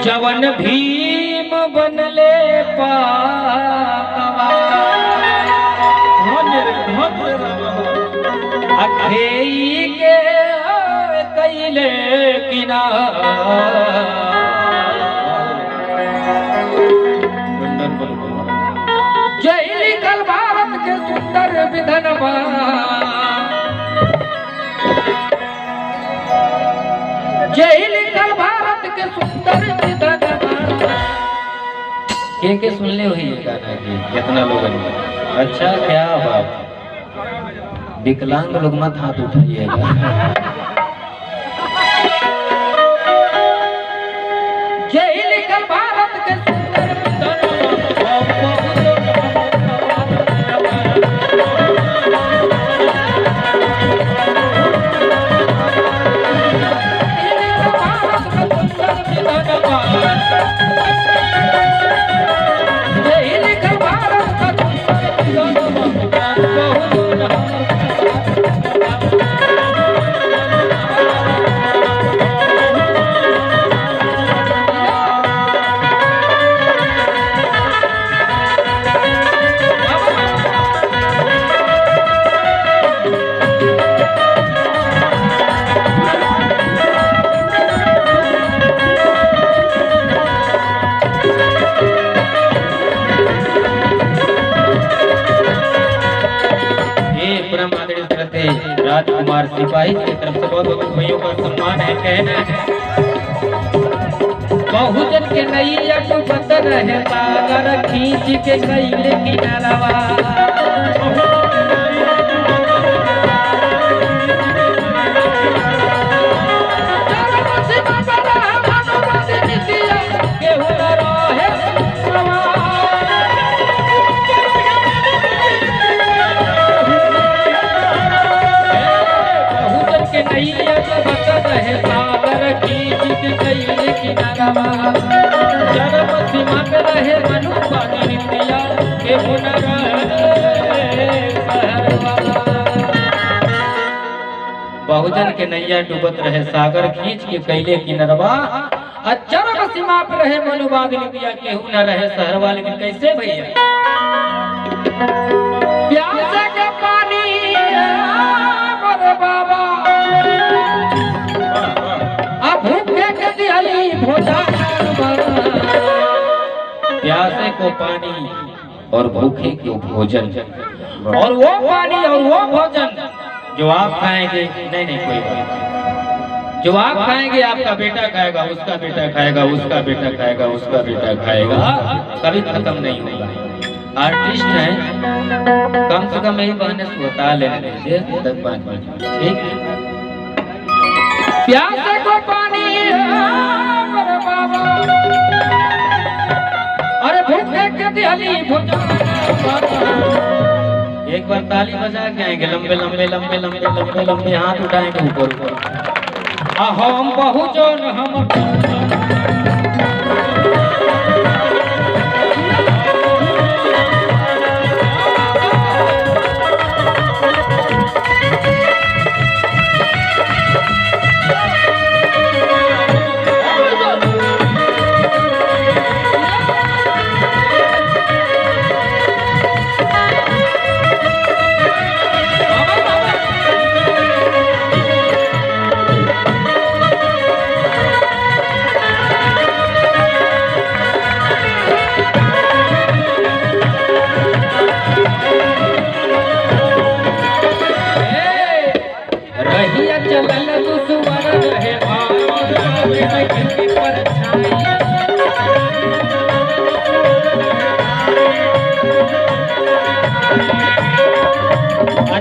जवन भीम बनले पावा अखेई के कैले जय लिखल भारत के सुंदर विधनवा जय लिखल भारत के सुंदर के सुनले हुई गाना की कितना लोग अच्छा क्या बात विकलांग लोग मत हाथ उठाइएगा। जय लिखल भारत के सुंदर राजकुमार सिपाही की तरफ से बहुत बहुत भाइयों का सम्मान है। कहना है बहुजन के नैया डूबत रहे सागर खींच के कैले किनारवा बहुजन के नैया डूबत रहे सागर खींच के कैले किनरवा चरम सीमा पर रहे मनुबाग लिपिया केहू न रहे शहरवा। लेकिन कैसे भैया प्यासे के पानी मोरे बाबा अब भूखे के दिहली भोजन प्यासे को पानी और भूखे को भोजन और वो पानी और वो भोजन जो आप खाएंगे नहीं कोई बात जो आप खाएंगे आपका बेटा खाएगा उसका बेटा खाएगा उसका बेटा खाएगा उसका बेटा खाएगा कभी खत्म नहीं होगा। आर्टिस्ट है कम से कम यही बहाने से बता लेने दीजिए 10-5 मिनट ठीक। प्यासे को पानी अरे भूखे के दिहली भोजन एक बार ताली बजा के आएंगे लंबे लंबे लंबे लंबे लंबे लंबे हाथ उठाएंगे ऊपर ऊपर हम बहुजन हम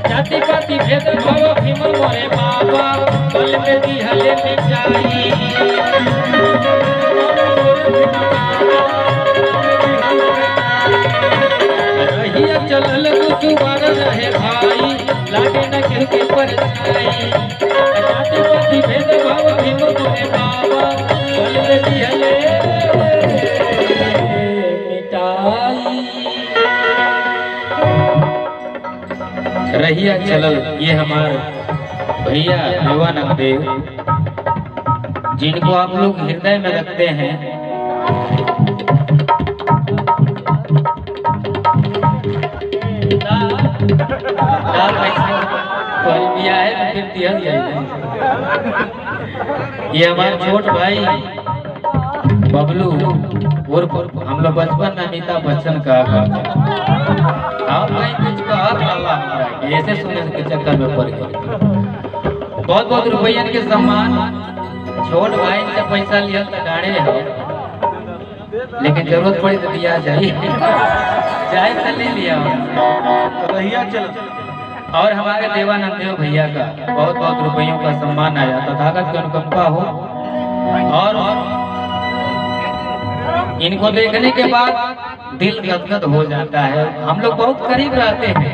जाति पाति भेद भाव भीम मोरे बाबा बल में दिहले मिटाई रहिया चल चलल दुश्वार रहे भाई लागे न केहू के परछाई जाति पाति भेद भाव भीम मोरे बाबा बल में दिहले मिटाई। रहिया चलल ये हमार भैया देवानंद देव जिनको आप लोग हृदय में रखते हैं। ये हमारे छोट भाई बबलू उर्फ हम लोग बचपन में अमिताभ बच्चन का आप भाई कुछ कहा ऐसे सुने के चक्कर में पड़ गए। बहुत बहुत रुपया के सम्मान छोट भाई से पैसा लिया तो डाणे हो लेकिन जरूरत पड़ी तो दिया जाए चाहे तो ले लिया रहिया चल। और हमारे देवानंद देव भैया का बहुत बहुत रुपयों का सम्मान आया तथागत की अनुकंपा हो और इनको देखने के बाद दिल गदगद हो जाता है। हम लोग बहुत करीब रहते हैं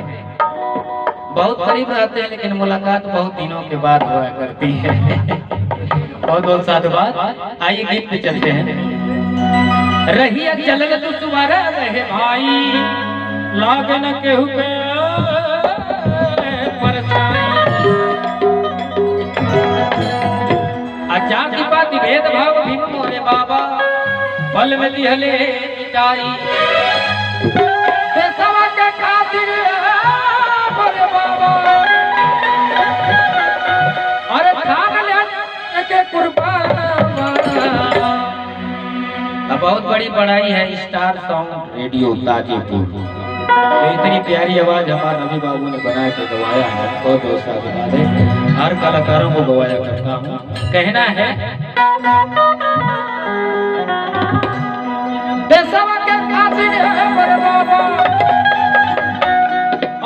लेकिन मुलाकात बहुत दिनों के बाद हुआ करती है। बहुत बहुत साधुवाद। आइए गीत पे चलते हैं। रहिया चलल दुश्वार रहे भाई लागे न केहू के परछाई जाति पाति भेद भाव भीम मोरे बाबा बल में दिहले मिटाई। देशवा के खातिर मोरे बाबा अरे खान ले के कुर्बान बहुत बड़ी बड़ाई है स्टार सॉन्ग रेडियो ताजीपुर। तो इतनी प्यारी आवाज हमारे रवि बाबू ने बना के गवाया है। बहुत बहुत साधुवाद है। हर कलाकारों को गवाया करता हूँ। कहना है देशवा के खातिर है मोरे बाबा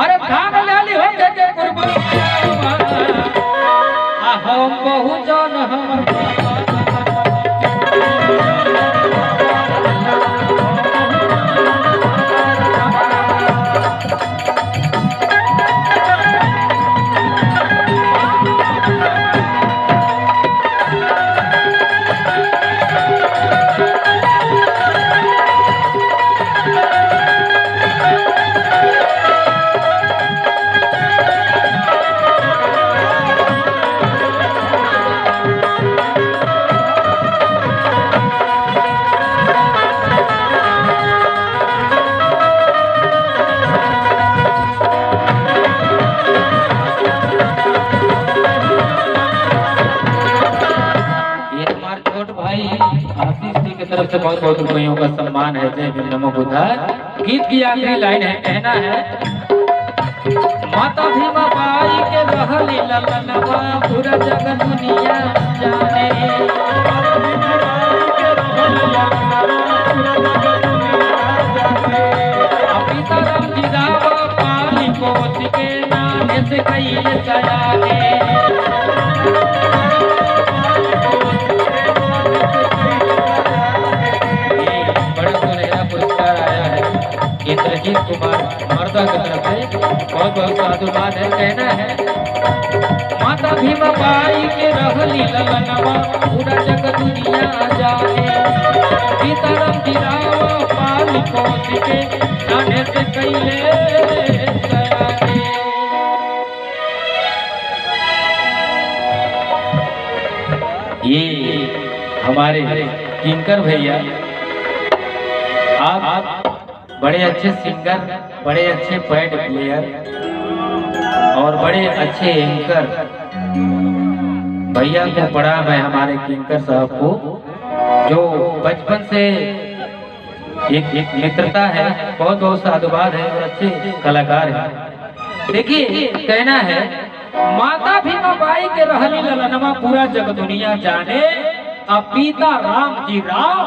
अरे खान लाली हो के कुर्बान हम बहुत जान हमर तरफ से बहुत बहुत रुपयों का सम्मान है। जय भीम नमो बुद्धाय। गीत की आखिरी लाइन है। कहना है माता भीमा बाई के रहली ललनवा पूरा जगत दुनिया जाने पिता राम जी रावा पाली कोस के नाने से कई सयाने इंद्रजीत कुमार मर्दा की तरफ से बहुत बहुत साधुवाद है। कहना है माता भीमा बाई के रहली ललनवा पूरा जगत दुनिया जाने पिता राम जी रावा पाली कोस के नाने से कईले सयाने। ये हमारे किंकर भैया आप बड़े अच्छे सिंगर, बड़े अच्छे पैड प्लेयर और बड़े अच्छे एंकर भैया को पढ़ा मैं हमारे किंकर साहब को जो बचपन से एक मित्रता है। बहुत बहुत साधुवाद है और अच्छे कलाकार है। देखिए कहना है माता भीमा बाई के रहली ललनवा पूरा जग दुनिया जाने अब पिता राम जी राव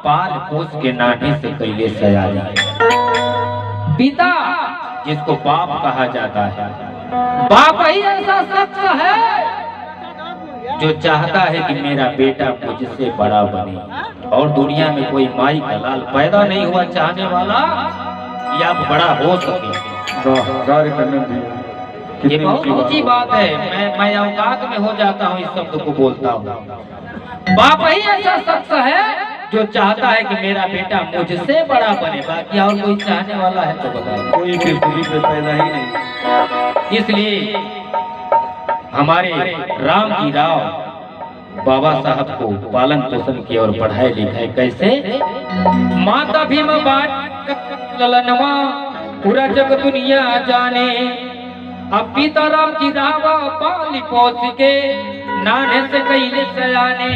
पाल पोस के नाटे से कैले सयाने। पिता जिसको बाप कहा जाता है, बाप ही ऐसा शख्स है जो चाहता है कि मेरा बेटा मुझसे बड़ा बने और दुनिया में कोई माई का लाल पैदा नहीं हुआ चाहने वाला कि आप बड़ा हो सके। ये बहुत ऊंची बात है। मैं औकात में हो जाता हूँ इस शब्द को बोलता हूँ। बाप ही ऐसा शख्स है जो चाहता है कि मेरा बेटा मुझसे बड़ा बने, बाकी और कोई चाहने वाला है तो बताओ। कोई पृथ्वी पे पैदा ही नहीं। इसलिए हमारे राम जी राव बाबा साहब को पालन पोषण किया और पढ़ाई लिखाई कैसे। माता भीम बाट ललनवा पूरा जग दुनिया जाने, अब पिता राम जी राव पाली पोस के नाने से कैले सयाने।